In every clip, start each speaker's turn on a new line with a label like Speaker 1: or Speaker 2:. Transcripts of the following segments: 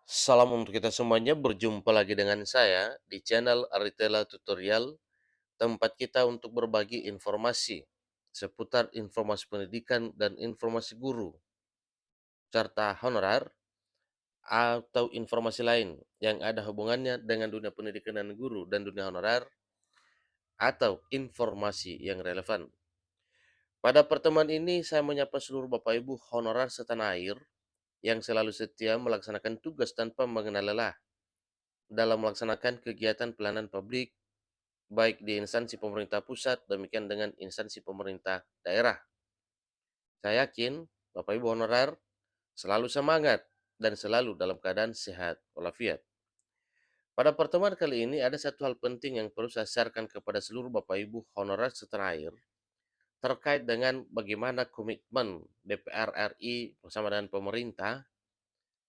Speaker 1: Salam untuk kita semuanya, berjumpa lagi dengan saya di channel Aritela Tutorial, tempat kita untuk berbagi informasi seputar informasi pendidikan dan informasi guru, serta honorar atau informasi lain yang ada hubungannya dengan dunia pendidikan dan guru dan dunia honorar atau informasi yang relevan. Pada pertemuan ini saya menyapa seluruh Bapak Ibu honorar setanah air yang selalu setia melaksanakan tugas tanpa mengenal lelah dalam melaksanakan kegiatan pelayanan publik baik di instansi pemerintah pusat, demikian dengan instansi pemerintah daerah. Saya yakin Bapak Ibu honorer selalu semangat dan selalu dalam keadaan sehat walafiat. Pada pertemuan kali ini ada satu hal penting yang perlu saya sharekan kepada seluruh Bapak Ibu honorer setanah air terkait dengan bagaimana komitmen DPR RI bersama dengan pemerintah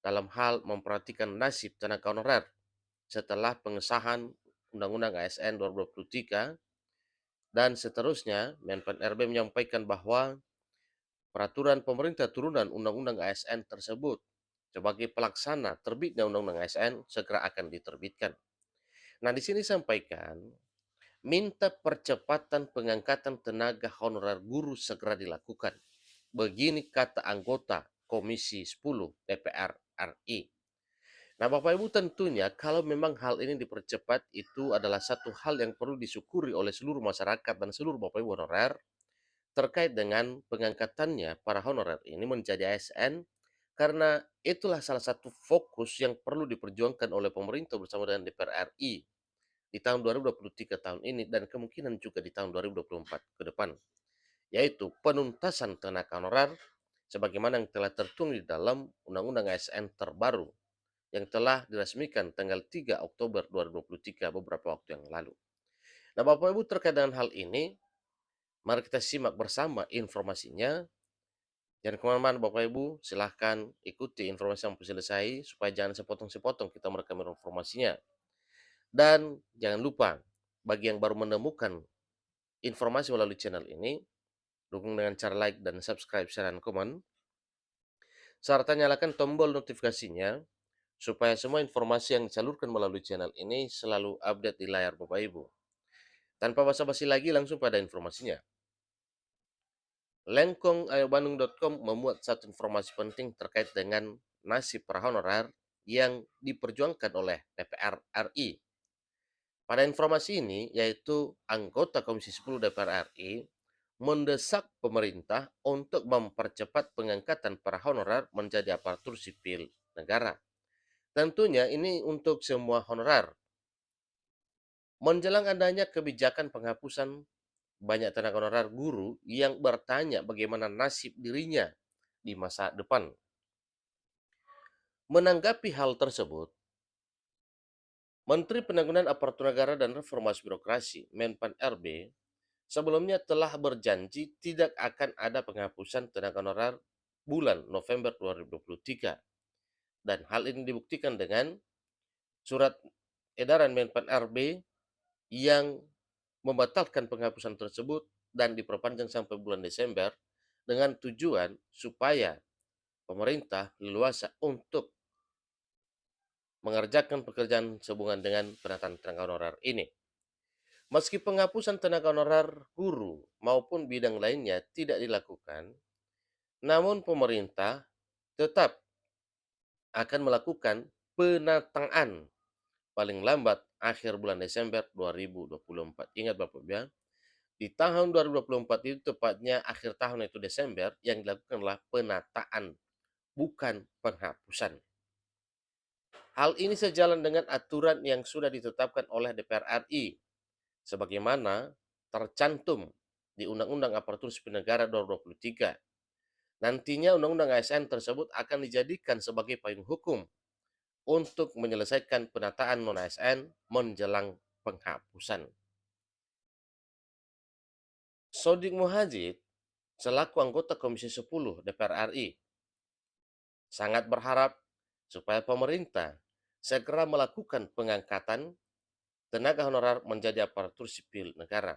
Speaker 1: dalam hal memperhatikan nasib tenaga honorer setelah pengesahan Undang-Undang ASN 2023 dan seterusnya. Menpan RB menyampaikan bahwa peraturan pemerintah turunan Undang-Undang ASN tersebut sebagai pelaksana terbitnya Undang-Undang ASN segera akan diterbitkan. Nah, di sini sampaikan minta percepatan pengangkatan tenaga honorer guru segera dilakukan. Begini kata anggota Komisi 10 DPR RI. Nah, Bapak Ibu, tentunya kalau memang hal ini dipercepat itu adalah satu hal yang perlu disyukuri oleh seluruh masyarakat dan seluruh Bapak Ibu honorer terkait dengan pengangkatannya para honorer ini menjadi ASN, karena itulah salah satu fokus yang perlu diperjuangkan oleh pemerintah bersama dengan DPR RI di tahun 2023 tahun ini dan kemungkinan juga di tahun 2024 ke depan, yaitu penuntasan tenaga honorer sebagaimana yang telah tertuang di dalam Undang-Undang ASN terbaru yang telah diresmikan tanggal 3 Oktober 2023 beberapa waktu yang lalu. Nah, Bapak Ibu, terkait dengan hal ini, mari kita simak bersama informasinya. Jangan kemana-mana Bapak Ibu, silahkan ikuti informasi sampai selesai supaya jangan sepotong-sepotong kita merekam informasinya. Dan jangan lupa, bagi yang baru menemukan informasi melalui channel ini, dukung dengan cara like dan subscribe, share, dan komen, serta nyalakan tombol notifikasinya supaya semua informasi yang disalurkan melalui channel ini selalu update di layar Bapak Ibu. Tanpa basa-basi lagi, langsung pada informasinya. Lengkong.com memuat satu informasi penting terkait dengan nasib para honorer yang diperjuangkan oleh DPR RI. Pada informasi ini, yaitu anggota Komisi 10 DPR RI mendesak pemerintah untuk mempercepat pengangkatan para honorer menjadi aparatur sipil negara. Tentunya ini untuk semua honorer. Menjelang adanya kebijakan penghapusan banyak tenaga honorer guru yang bertanya bagaimana nasib dirinya di masa depan. Menanggapi hal tersebut, Menteri Penanggulangan Aparatur Negara dan Reformasi Birokrasi Menpan RB sebelumnya telah berjanji tidak akan ada penghapusan tenaga honorer bulan November 2023. Dan hal ini dibuktikan dengan surat edaran Menpan RB yang membatalkan penghapusan tersebut dan diperpanjang sampai bulan Desember dengan tujuan supaya pemerintah leluasa untuk mengerjakan pekerjaan sehubungan dengan penataan tenaga honorer ini. Meski penghapusan tenaga honorer guru maupun bidang lainnya tidak dilakukan, namun pemerintah tetap akan melakukan penataan paling lambat akhir bulan Desember 2024. Ingat Bapak Ibu ya, di tahun 2024 itu tepatnya akhir tahun itu Desember yang dilakukanlah penataan, bukan penghapusan. Hal ini sejalan dengan aturan yang sudah ditetapkan oleh DPR RI sebagaimana tercantum di Undang-Undang Aparatur Sipil Negara 2023. Nantinya Undang-Undang ASN tersebut akan dijadikan sebagai payung hukum untuk menyelesaikan penataan non-ASN menjelang penghapusan. Sodik Muhajid selaku anggota Komisi 10 DPR RI sangat berharap supaya pemerintah segera melakukan pengangkatan tenaga honorer menjadi aparatur sipil negara.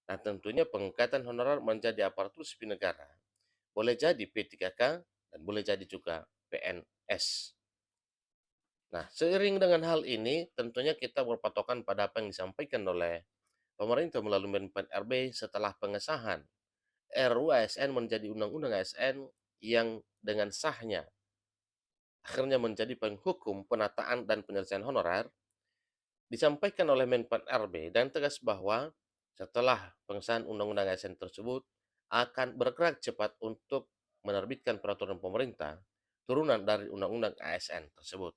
Speaker 1: Nah, tentunya pengangkatan honorer menjadi aparatur sipil negara boleh jadi P3K dan boleh jadi juga PNS. Nah, seiring dengan hal ini, tentunya kita berpatokan pada apa yang disampaikan oleh pemerintah melalui Menpan RB setelah pengesahan RUU ASN menjadi Undang-Undang ASN yang dengan sahnya akhirnya menjadi penghukum penataan dan penyelesaian honorer, disampaikan oleh Menpan RB dan tegas bahwa setelah pengesahan Undang-Undang ASN tersebut akan bergerak cepat untuk menerbitkan peraturan pemerintah turunan dari Undang-Undang ASN tersebut.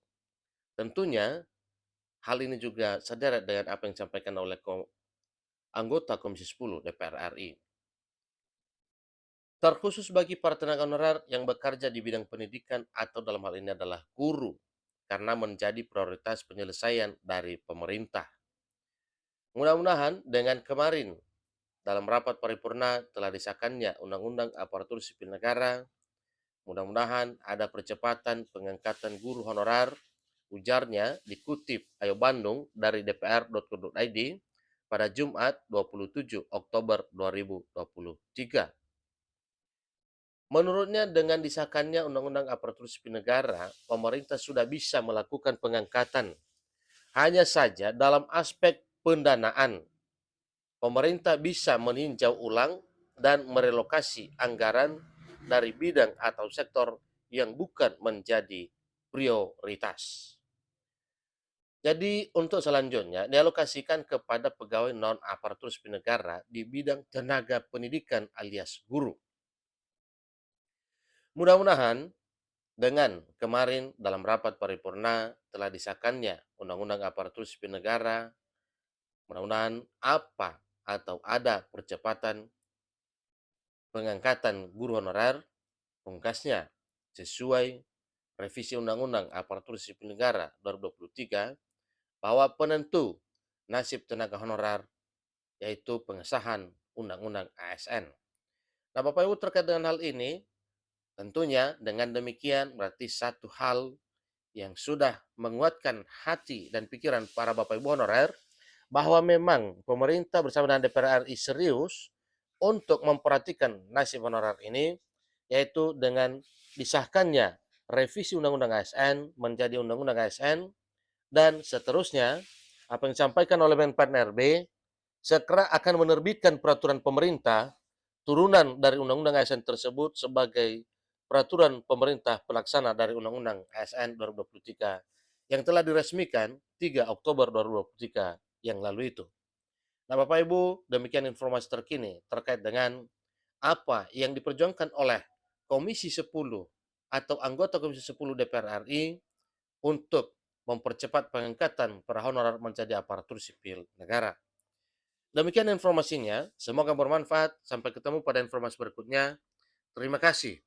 Speaker 1: Tentunya hal ini juga sederet dengan apa yang disampaikan oleh anggota Komisi 10 DPR RI. Terkhusus bagi para tenaga honorer yang bekerja di bidang pendidikan atau dalam hal ini adalah guru, karena menjadi prioritas penyelesaian dari pemerintah. Mudah-mudahan dengan kemarin dalam rapat paripurna telah disahkannya Undang-Undang Aparatur Sipil Negara, mudah-mudahan ada percepatan pengangkatan guru honorer, ujarnya dikutip Ayo Bandung dari dpr.go.id pada Jumat 27 Oktober 2023. Menurutnya dengan disahkannya Undang-Undang Aparatur Sipil Negara, pemerintah sudah bisa melakukan pengangkatan. Hanya saja dalam aspek pendanaan, pemerintah bisa meninjau ulang dan merelokasi anggaran dari bidang atau sektor yang bukan menjadi prioritas. Jadi untuk selanjutnya dialokasikan kepada pegawai non aparatur sipil negara di bidang tenaga pendidikan alias guru. Mudah-mudahan dengan kemarin dalam rapat paripurna telah disahkannya Undang-Undang Aparatur Sipil Negara, mudah-mudahan apa atau ada percepatan pengangkatan guru honorer, pungkasnya sesuai revisi Undang-Undang Aparatur Sipil Negara 2023 bahwa penentu nasib tenaga honorer yaitu pengesahan Undang-Undang ASN. Nah, Bapak Ibu terkait dengan hal ini, tentunya dengan demikian berarti satu hal yang sudah menguatkan hati dan pikiran para Bapak Ibu honorer bahwa memang pemerintah bersama dengan DPR RI serius untuk memperhatikan nasib honorer ini, yaitu dengan disahkannya revisi Undang-Undang ASN menjadi Undang-Undang ASN, dan seterusnya apa yang disampaikan oleh Menpan RB segera akan menerbitkan peraturan pemerintah turunan dari Undang-Undang ASN tersebut sebagai peraturan pemerintah pelaksana dari Undang-Undang ASN 2023 yang telah diresmikan 3 Oktober 2023 yang lalu itu. Nah, Bapak Ibu, demikian informasi terkini terkait dengan apa yang diperjuangkan oleh Komisi 10 atau anggota Komisi 10 DPR RI untuk mempercepat pengangkatan para honorer menjadi aparatur sipil negara. Demikian informasinya, semoga bermanfaat. Sampai ketemu pada informasi berikutnya. Terima kasih.